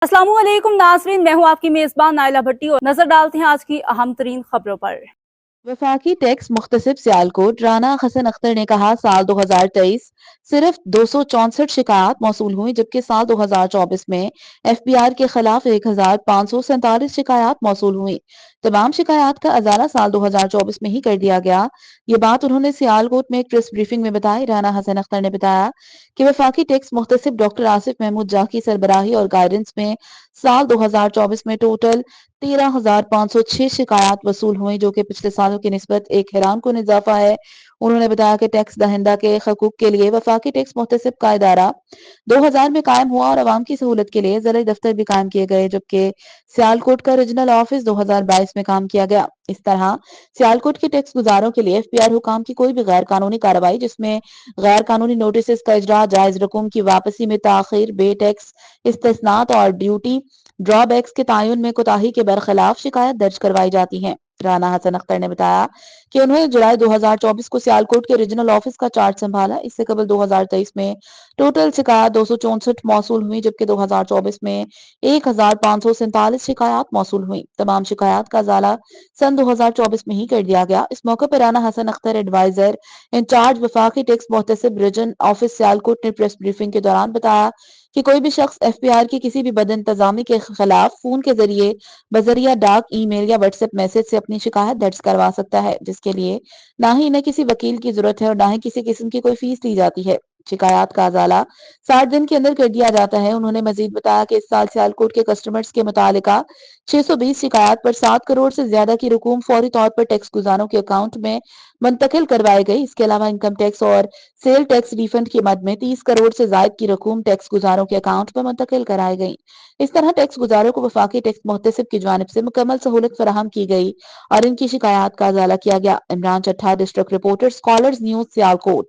अस्सलाम वालेकुम नाज़रीन, मैं हूँ आपकी मेज़बान नाइला भट्टी और नजर डालते हैं आज की अहम तरीन खबरों पर। वफाकी टैक्स मुख्तसिब सियालकोट राना हसन अख्तर ने कहा साल 2023 सिर्फ 264 शिकायत मौसूल हुई, जबकि साल 2024 में FBR के खिलाफ 1547 शिकायत मौसूल हुई। तमाम शिकायत का अजाला साल 2024 में ही कर दिया गया। ये बात उन्होंने सियालकोट में एक प्रेस ब्रीफिंग में बताई। राना हसन अख्तर ने बताया कि वफाकी टैक्स मुख्तसिब डॉक्टर आसिफ महमूद जा की सरबराही और गाइडेंस में साल 2024 में टोटल 13,506 शिकायत वसूल हुई, जो कि पिछले सालों की निस्बत एक हैरान कुन इजाफा है। उन्होंने बताया कि टैक्स दहिंदा के हकूक के लिए वफाकी टैक्स मुहतसिब का इदारा 2000 में कायम हुआ और अवाम की सहूलत के लिए ज़िला दफ्तर भी कायम किए गए, जबकि सियालकोट का रीजनल ऑफिस 2022 में काम किया गया। इस तरह सियालकोट के टैक्स गुजारों के लिए FBR हुकाम की कोई भी गैर कानूनी कार्रवाई, जिसमें गैर कानूनी नोटिस का इजरा, जायज रकूम की वापसी में ताखिर, बे टैक्स इस्तेस्नात और ड्यूटी ड्रॉबैक्स के तायुन में कोताही के बरखिलाफ शिकायत दर्ज करवाई जाती है। राना हसन अख्तर ने बताया कि उन्होंने जुलाई 2024 को सियालकोट के रीजनल ऑफिस का चार्ज संभाला। इससे कबल 2023 में टोटल शिकायत 264 मौसूल हुई, जबकि 2024 में 1547 शिकायत मौसूल हुई। तमाम शिकायत का अजाला सन 2024 में ही कर दिया गया। इस मौके पर राना हसन अख्तर एडवाइजर इंचार्ज वफाकी टैक्स मुहतसिब रीजन ऑफिस सियालकोट ने प्रेस ब्रीफिंग के दौरान बताया कि कोई भी शख्स FBR की किसी भी बदइंतजामी के खिलाफ फोन के जरिए, बजरिया डाक, ईमेल या व्हाट्सएप मैसेज से अपनी शिकायत दर्ज करवा सकता है, जिसके लिए ना ही इन्हें किसी वकील की जरूरत है और ना ही किसी किस्म की कोई फीस ली जाती है। शिकायत का अजाला 60 दिन के अंदर कर दिया जाता है। उन्होंने मजीद बताया कि इस साल सियालकोट के कस्टमर्स के मुतालिका 620 शिकायत पर 7 करोड़ से ज्यादा की रकूम फौरी तौर पर टैक्स गुजारों के अकाउंट में मुंतकिल करवाई गई। इसके अलावा इनकम टैक्स और सेल टैक्स रिफंड की मद में 30 करोड़ से जायद की रकूम टैक्स गुजारों के अकाउंट में मुंतकिल कराई गई। इस तरह टैक्स गुजारों को वफाकी टैक्स मुहतसिब की जानिब से मुकम्मल सहूलत फराहम की गई और इनकी शिकायत का अजाला किया गया। Imran Chattha, district reporter, scholars news, Sialkot.